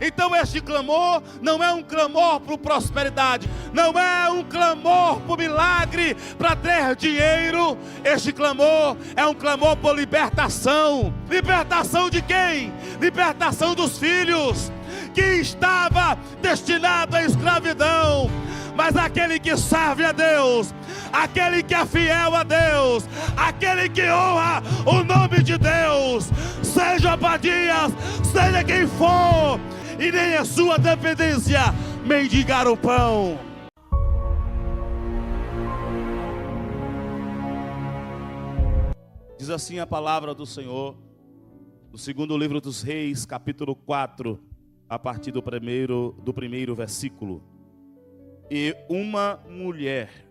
Então este clamor não é um clamor por prosperidade, não é um clamor por milagre, para ter dinheiro. Este clamor é um clamor por libertação. Libertação de quem? Libertação dos filhos, que estava destinado à escravidão. Mas aquele que serve a Deus, aquele que é fiel a Deus, aquele que honra o nome de Deus, seja Obadias, seja quem for, e nem a sua dependência mendigar o pão. Diz assim a palavra do Senhor, no segundo livro dos Reis, capítulo 4, a partir do primeiro versículo. E uma mulher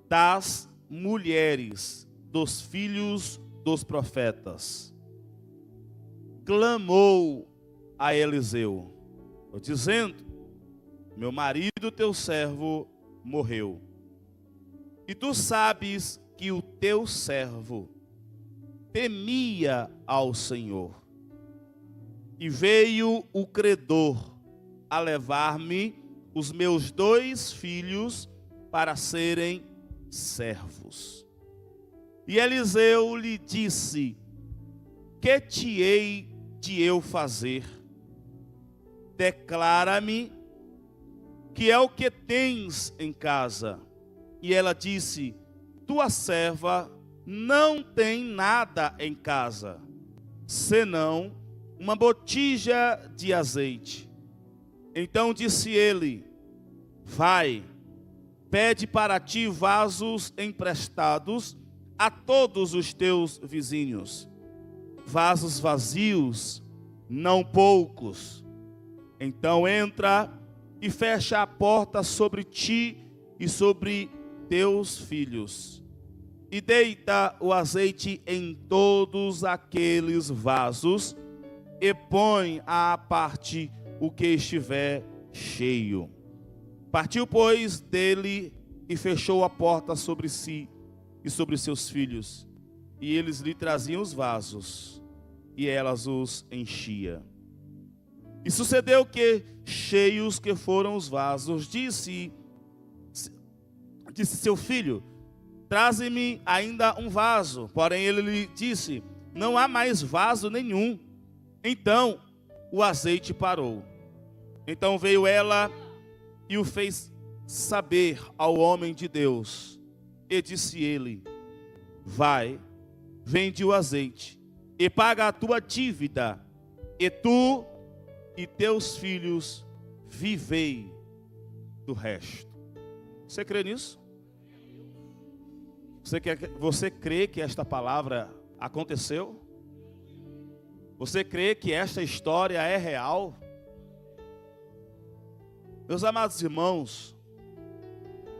das mulheres dos filhos dos profetas clamou a Eliseu, dizendo: meu marido, teu servo, morreu. E tu sabes que o teu servo temia ao Senhor. E veio o credor a levar-me os meus 2 filhos para serem servos. E Eliseu lhe disse: que te hei de eu fazer? Declara-me que é o que tens em casa. E ela disse: tua serva não tem nada em casa, senão uma botija de azeite. Então disse ele: vai, pede para ti vasos emprestados a todos os teus vizinhos, vasos vazios, não poucos. Então entra e fecha a porta sobre ti e sobre teus filhos, e deita o azeite em todos aqueles vasos, e põe à parte o que estiver cheio. Partiu, pois, dele e fechou a porta sobre si e sobre seus filhos. E eles lhe traziam os vasos, e elas os enchia. E sucedeu que, cheios que foram os vasos, disse seu filho: traze-me ainda um vaso. Porém ele lhe disse: não há mais vaso nenhum. Então o azeite parou. Então veio ela e o fez saber ao homem de Deus. E disse ele: vai, vende o azeite e paga a tua dívida, e tu e teus filhos vivei do resto. Você crê nisso? Você crê que esta palavra aconteceu? Você crê que esta história é real? Meus amados irmãos,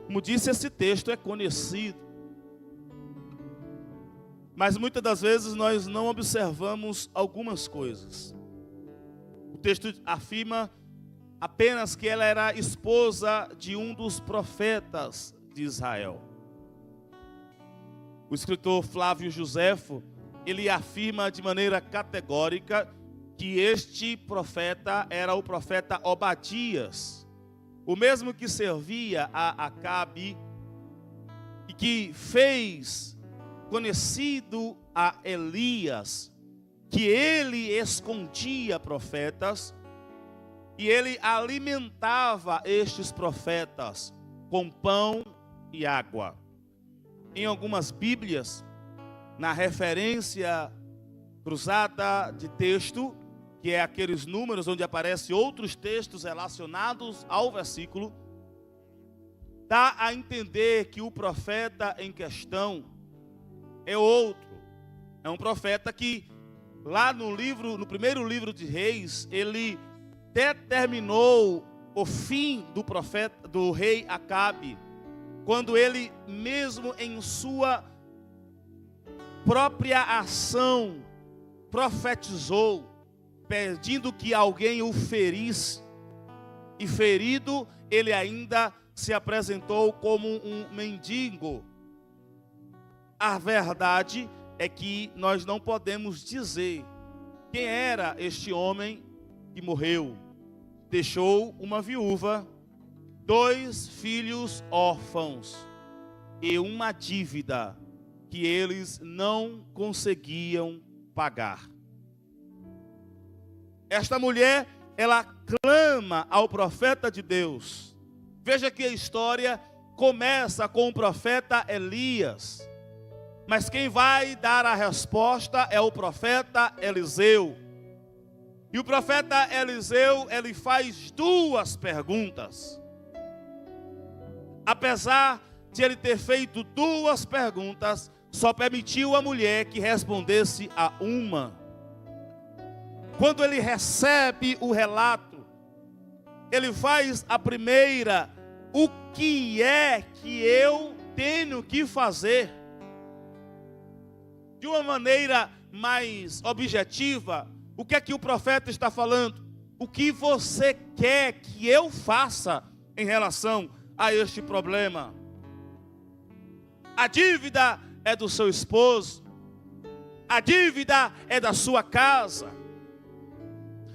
como disse, esse texto é conhecido, mas muitas das vezes nós não observamos algumas coisas. O texto afirma apenas que ela era esposa de um dos profetas de Israel. O escritor Flávio Joséfo, ele afirma de maneira categórica que este profeta era o profeta Obadias, o mesmo que servia a Acabe e que fez conhecido a Elias que ele escondia profetas e ele alimentava estes profetas com pão e água. Em algumas Bíblias, na referência cruzada de texto, que é aqueles números onde aparecem outros textos relacionados ao versículo, dá a entender que o profeta em questão é outro. É um profeta que lá no primeiro livro de Reis, ele determinou o fim do rei Acabe, quando ele mesmo em sua própria ação profetizou, pedindo que alguém o ferisse, e ferido ele ainda se apresentou como um mendigo. A verdade é que nós não podemos dizer quem era este homem que morreu, deixou uma viúva, 2 filhos órfãos e uma dívida que eles não conseguiam pagar. Esta mulher, ela clama ao profeta de Deus. Veja que a história começa com o profeta Elias, mas quem vai dar a resposta é o profeta Eliseu. E o profeta Eliseu, ele faz 2 perguntas. Apesar de ele ter feito 2 perguntas, só permitiu a mulher que respondesse a uma. Quando ele recebe o relato, ele faz a primeira: o que é que eu tenho que fazer? De uma maneira mais objetiva, o que é que o profeta está falando? O que você quer que eu faça em relação a este problema? A dívida é do seu esposo, a dívida é da sua casa.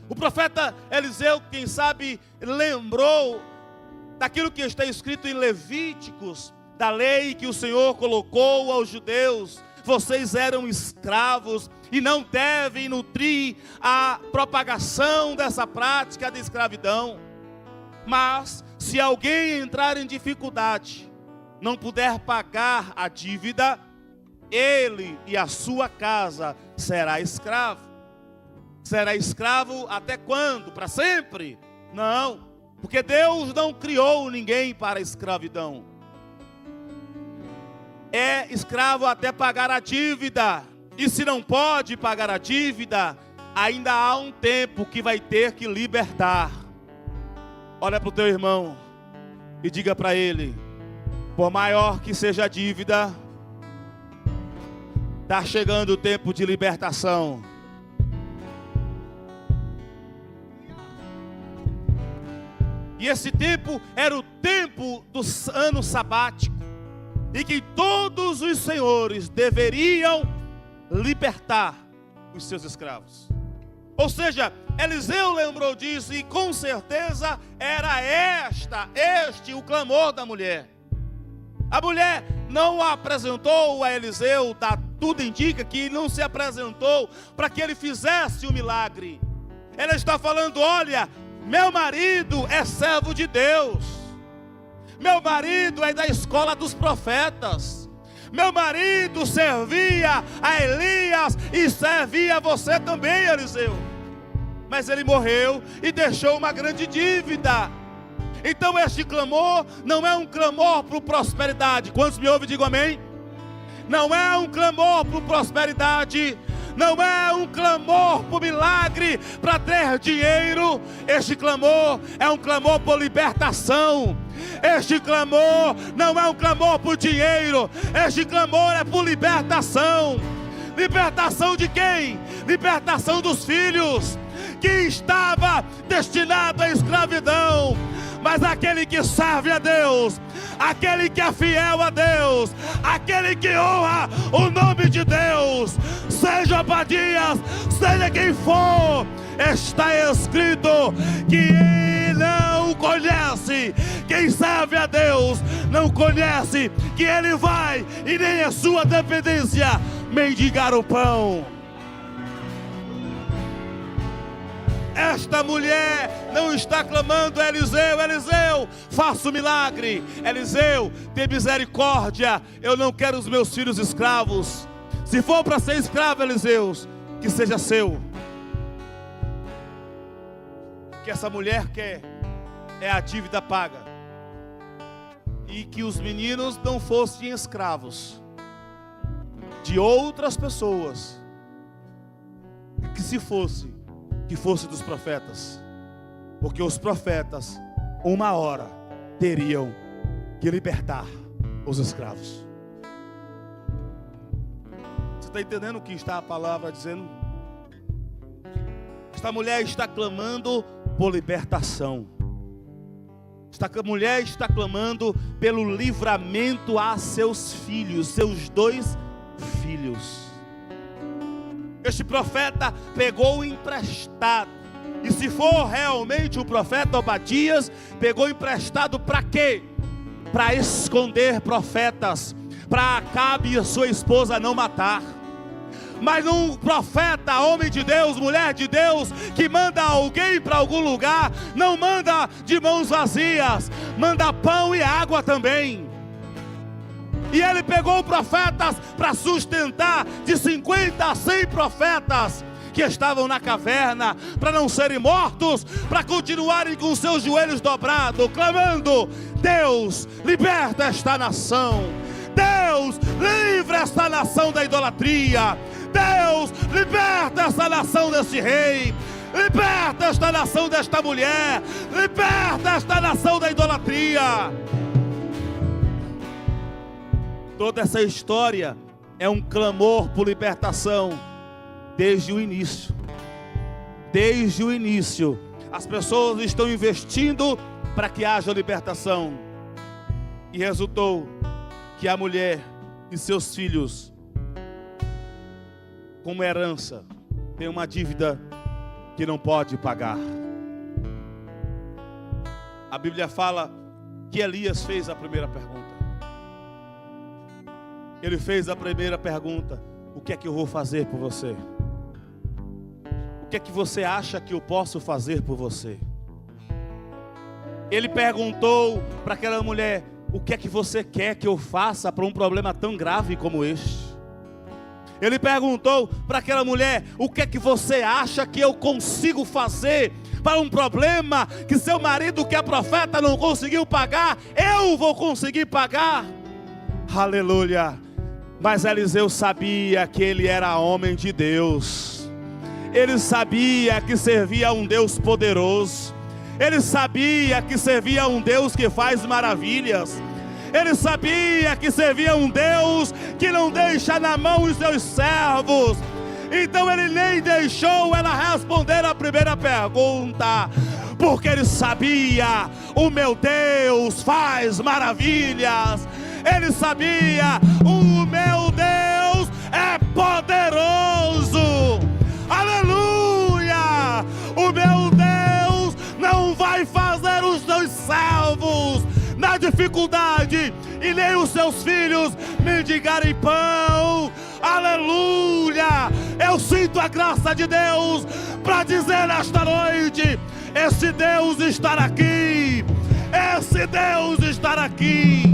O profeta Eliseu, quem sabe, lembrou daquilo que está escrito em Levíticos, da lei que o Senhor colocou aos judeus. Vocês eram escravos e não devem nutrir a propagação dessa prática de escravidão. Mas se alguém entrar em dificuldade, não puder pagar a dívida, ele e a sua casa será escravo. Será escravo até quando? Para sempre? Não, porque Deus não criou ninguém para a escravidão. É escravo até pagar a dívida. E se não pode pagar a dívida, ainda há um tempo que vai ter que libertar. Olha para o teu irmão e diga para ele: por maior que seja a dívida, está chegando o tempo de libertação. E esse tempo era o tempo do ano sabático, e que todos os senhores deveriam libertar os seus escravos. Ou seja, Eliseu lembrou disso, e com certeza era este o clamor da mulher. A mulher não apresentou a Eliseu, tudo indica que não se apresentou para que ele fizesse o milagre. Ela está falando: olha, meu marido é servo de Deus. Meu marido é da escola dos profetas. Meu marido servia a Elias e servia a você também, Eliseu. Mas ele morreu e deixou uma grande dívida. Então este clamor não é um clamor por prosperidade. Quantos me ouvem, digam amém. Não é um clamor por prosperidade. Não é um clamor por milagre, para ter dinheiro. Este clamor é um clamor por libertação. Este clamor não é um clamor por dinheiro. Este clamor é por libertação. Libertação de quem? Libertação dos filhos, que estava destinado à escravidão. Mas aquele que serve a Deus, aquele que é fiel a Deus, aquele que honra o nome de Deus, seja Obadias, seja quem for, está escrito que ele não conhece. Quem serve a Deus não conhece que ele vai, e nem a sua dependência, mendigar o pão. Esta mulher não está clamando a Eliseu: Eliseu, faça o milagre. Eliseu, tem misericórdia, eu não quero os meus filhos escravos. Se for para ser escravo, Eliseu, que seja seu. O que essa mulher quer é a dívida paga, e que os meninos não fossem escravos de outras pessoas, e que se fosse, que fosse dos profetas, porque os profetas, uma hora, teriam que libertar os escravos. Você está entendendo o que está a palavra dizendo? Esta mulher está clamando por libertação. Esta mulher está clamando pelo livramento a seus filhos, seus 2 filhos. Este profeta pegou emprestado E se for realmente o profeta Obadias, pegou emprestado para quê? Para esconder profetas, para Acabe e sua esposa não matar. Mas um profeta, homem de Deus, mulher de Deus, que manda alguém para algum lugar, não manda de mãos vazias, manda pão e água também. E ele pegou profetas para sustentar de 50 a 100 profetas que estavam na caverna, para não serem mortos, para continuarem com seus joelhos dobrados, clamando: Deus, liberta esta nação. Deus, livra esta nação da idolatria. Deus, liberta esta nação deste rei. Liberta esta nação desta mulher. Liberta esta nação da idolatria. Toda essa história é um clamor por libertação. Desde o início, as pessoas estão investindo para que haja libertação. E resultou que a mulher e seus filhos, como herança, tem uma dívida que não pode pagar. A Bíblia fala que Elias fez a primeira pergunta. Ele fez a primeira pergunta: o que é que eu vou fazer por você? O que é que você acha que eu posso fazer por você? Ele perguntou para aquela mulher: o que é que você quer que eu faça para um problema tão grave como este? Ele perguntou para aquela mulher: o que é que você acha que eu consigo fazer para um problema que seu marido, que é profeta, não conseguiu pagar? Eu vou conseguir pagar. Aleluia. Mas Eliseu sabia que ele era homem de Deus. Ele sabia que servia a um Deus poderoso. Ele sabia que servia a um Deus que faz maravilhas. Ele sabia que servia a um Deus que não deixa na mão os seus servos. Então ele nem deixou ela responder a primeira pergunta, porque ele sabia: o meu Deus faz maravilhas. Ele sabia: o meu Deus é poderoso. Aleluia! O meu Deus não vai fazer os seus servos na dificuldade e nem os seus filhos mendigarem pão. Aleluia! Eu sinto a graça de Deus para dizer nesta noite: esse Deus está aqui. Esse Deus está aqui.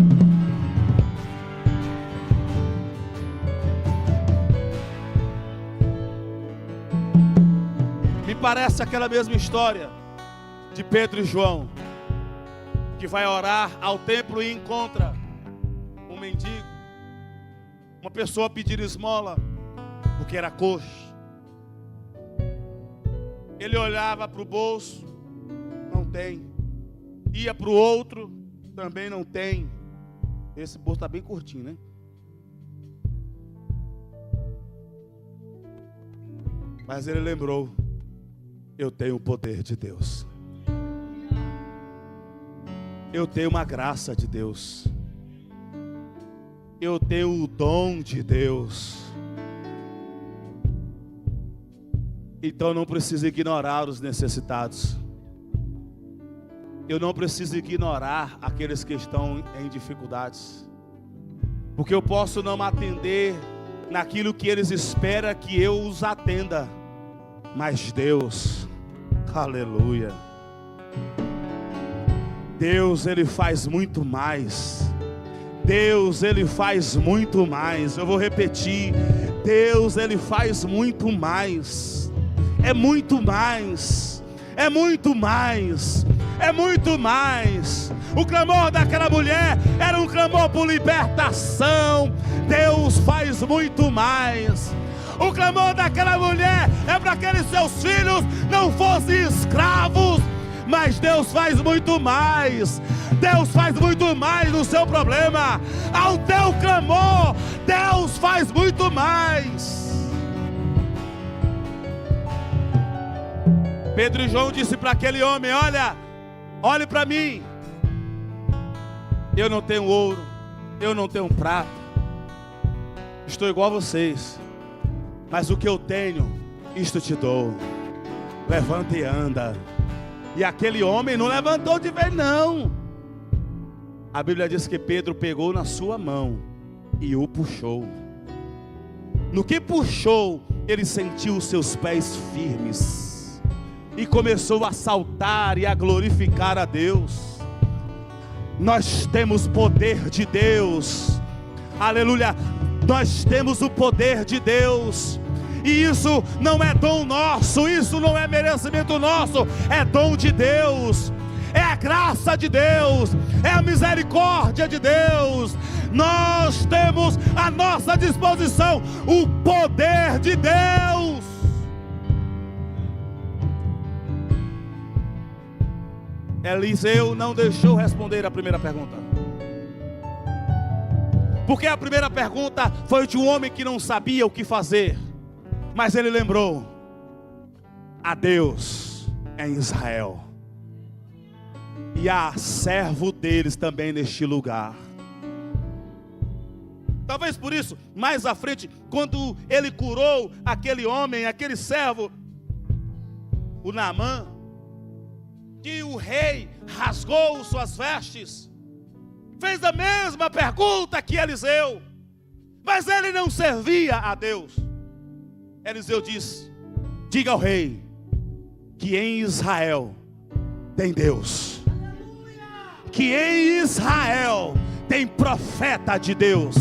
Me parece aquela mesma história de Pedro e João, que vai orar ao templo e encontra um mendigo, uma pessoa pedir esmola, porque era coxo. Ele olhava para o bolso, não tem. Ia para o outro, também não tem. Esse bolso está bem curtinho, né? Mas ele lembrou: eu tenho o poder de Deus. Eu tenho uma graça de Deus. Eu tenho o dom de Deus. Então eu não preciso ignorar os necessitados. Eu não preciso ignorar aqueles que estão em dificuldades. Porque eu posso não atender naquilo que eles esperam que eu os atenda. Mas Deus, aleluia, Deus, Ele faz muito mais. Deus, Ele faz muito mais. Eu vou repetir: Deus, Ele faz muito mais. É muito mais. É muito mais. É muito mais. O clamor daquela mulher era um clamor por libertação. Deus faz muito mais. O clamor daquela mulher é para que aqueles seus filhos não fossem escravos. Mas Deus faz muito mais. Deus faz muito mais no seu problema. Ao teu clamor, Deus faz muito mais. Pedro e João disse para aquele homem: olhe para mim. Eu não tenho ouro, eu não tenho prata, estou igual a vocês. Mas o que eu tenho, isto te dou. levanta e anda. E aquele homem não levantou de vez, não. A Bíblia diz que Pedro pegou na sua mão e o puxou. No que puxou, ele sentiu os seus pés firmes e começou a saltar e a glorificar a Deus. Nós temos poder de Deus, aleluia, nós temos o poder de Deus, e isso não é dom nosso, isso não é merecimento nosso, é dom de Deus, é a graça de Deus, é a misericórdia de Deus. Nós temos à nossa disposição o poder de Deus. Eliseu não deixou responder a primeira pergunta, porque a primeira pergunta foi de um homem que não sabia o que fazer, mas ele lembrou: há Deus em Israel, e há servo deles também neste lugar. Talvez por isso, mais à frente, quando ele curou aquele homem, aquele servo, o Naamã, que o rei rasgou suas vestes, fez a mesma pergunta que Eliseu, mas ele não servia a Deus. Eliseu disse: diga ao rei que em Israel tem Deus, que em Israel tem profeta de Deus,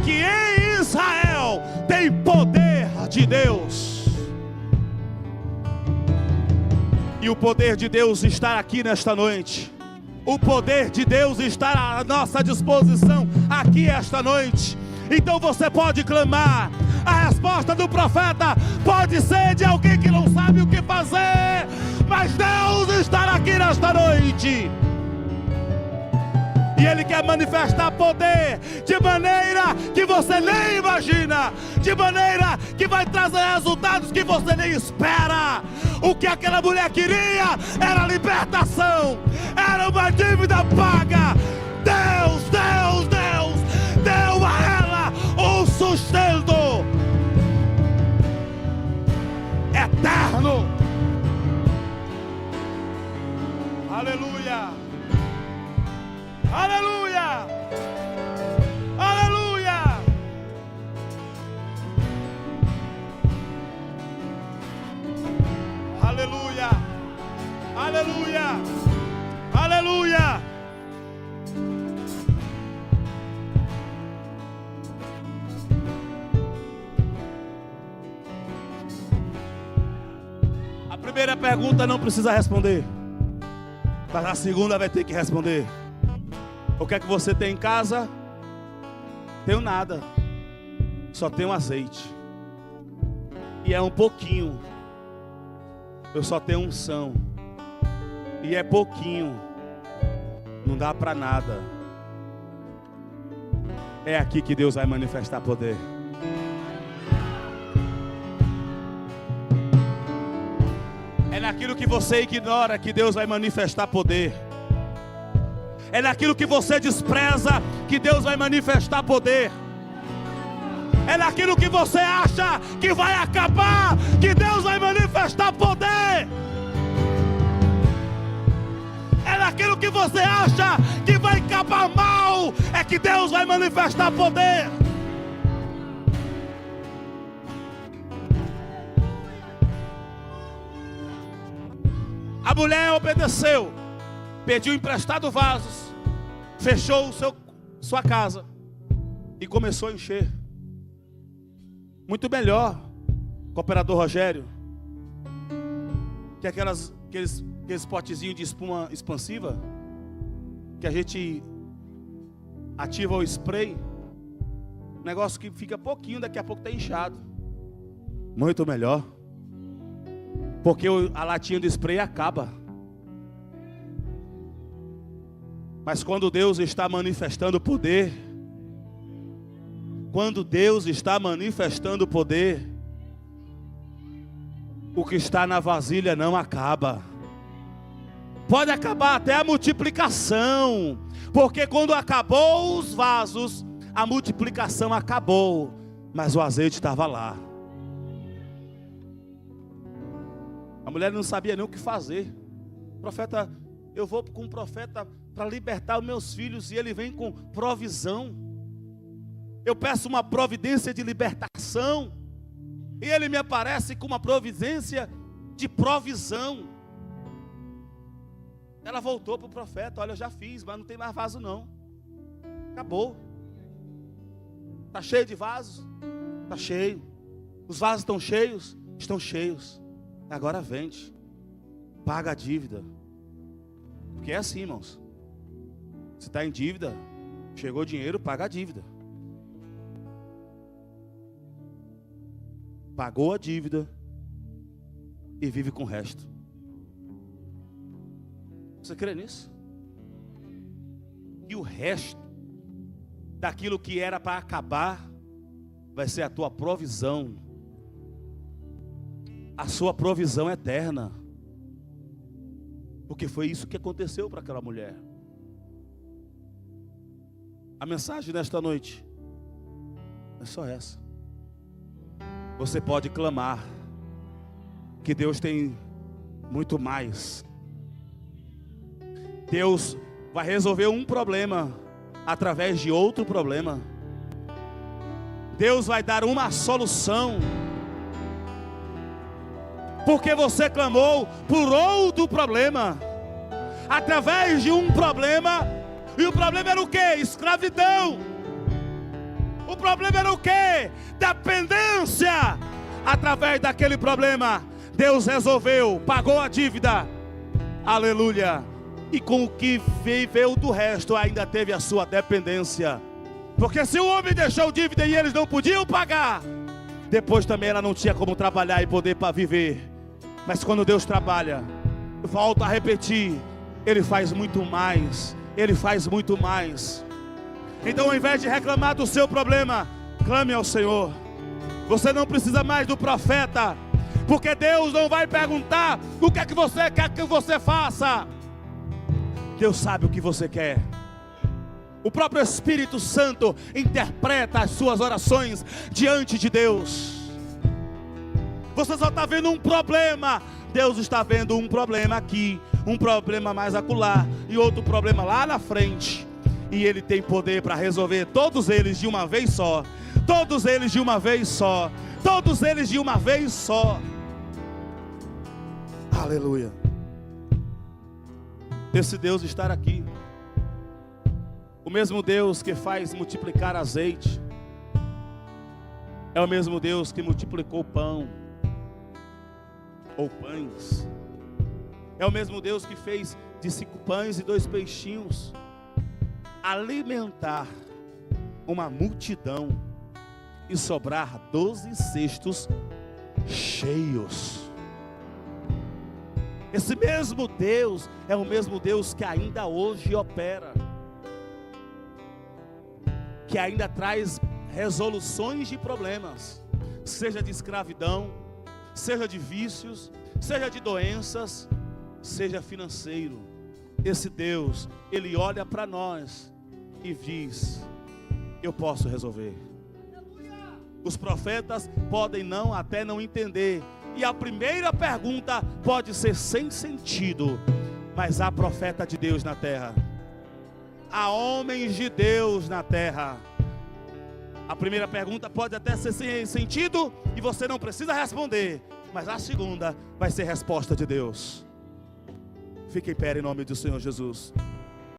que em Israel tem poder de Deus. E o poder de Deus está aqui nesta noite. O poder de Deus está à nossa disposição aqui esta noite. Então você pode clamar. A resposta do profeta pode ser de alguém que não sabe o que fazer, mas Deus está aqui nesta noite. E Ele quer manifestar poder de maneira que você nem imagina, de maneira que vai trazer resultados que você nem espera. O que aquela mulher queria era libertação, era uma dívida paga. Deus deu a ela um sustento eterno. Aleluia. Aleluia! Aleluia! Aleluia! Aleluia! Aleluia! A primeira pergunta não precisa responder, mas a segunda vai ter que responder. O que é que você tem em casa? Tenho nada, só tenho azeite, e é um pouquinho. Eu só tenho unção, e é pouquinho, não dá para nada. É aqui que Deus vai manifestar poder. É naquilo que você ignora que Deus vai manifestar poder. É naquilo que você despreza que Deus vai manifestar poder. É naquilo que você acha que vai acabar que Deus vai manifestar poder. É naquilo que você acha que vai acabar mal é que Deus vai manifestar poder. A mulher obedeceu, pediu emprestado vasos, fechou sua casa e começou a encher. Muito melhor, cooperador Rogério, que aqueles potezinhos de espuma expansiva, que a gente ativa o spray, negócio que fica pouquinho, daqui a pouco está inchado. Muito melhor, porque a latinha do spray acaba. Mas quando Deus está manifestando poder, quando Deus está manifestando poder, o que está na vasilha não acaba. Pode acabar até a multiplicação, porque quando acabou os vasos, a multiplicação acabou, mas o azeite estava lá. A mulher não sabia nem o que fazer. Profeta, eu vou com um profeta para libertar os meus filhos e ele vem com provisão. Eu peço uma providência de libertação e ele me aparece com uma providência de provisão. Ela voltou para o profeta: olha, eu já fiz, mas não tem mais vaso não. Acabou. Está cheio de vasos? Está cheio. Os vasos estão cheios? Estão cheios. Agora vende. Paga a dívida. Porque é assim, irmãos. Se está em dívida, chegou o dinheiro, paga a dívida. Pagou a dívida e vive com o resto. Você crê nisso? E o resto daquilo que era para acabar vai ser a tua provisão. A sua provisão eterna. Porque foi isso que aconteceu para aquela mulher. A mensagem desta noite é só essa. Você pode clamar que Deus tem muito mais. Deus vai resolver um problema através de outro problema. Deus vai dar uma solução. Porque você clamou por outro problema. Através de um problema. E o problema era o quê? Escravidão. O problema era o quê? Dependência. Através daquele problema, Deus resolveu, pagou a dívida. Aleluia. E com o que veio do resto, ainda teve a sua dependência. Porque se o homem deixou dívida e eles não podiam pagar, depois também ela não tinha como trabalhar e poder para viver. Mas quando Deus trabalha, volto a repetir, Ele faz muito mais. Ele faz muito mais. Então, ao invés de reclamar do seu problema, clame ao Senhor. Você não precisa mais do profeta, porque Deus não vai perguntar o que é que você quer que você faça. Deus sabe o que você quer. O próprio Espírito Santo interpreta as suas orações diante de Deus. Você só está vendo um problema. Deus está vendo um problema aqui, um problema mais acolá e outro problema lá na frente. E Ele tem poder para resolver todos eles de uma vez só. Todos eles de uma vez só. Todos eles de uma vez só. Aleluia. Esse Deus estar aqui. O mesmo Deus que faz multiplicar azeite. É o mesmo Deus que multiplicou pão. Ou pães. É o mesmo Deus que fez de 5 pães e 2 peixinhos alimentar uma multidão e sobrar 12 cestos cheios. Esse mesmo Deus é o mesmo Deus que ainda hoje opera, que ainda traz resoluções de problemas, seja de escravidão, seja de vícios, seja de doenças, seja financeiro. Esse Deus, Ele olha para nós e diz: eu posso resolver. Os profetas podem até não entender, e a primeira pergunta pode ser sem sentido, mas há profeta de Deus na terra, há homens de Deus na terra. A primeira pergunta pode até ser sem sentido e você não precisa responder, mas a segunda vai ser resposta de Deus. Fique em pé em nome do Senhor Jesus.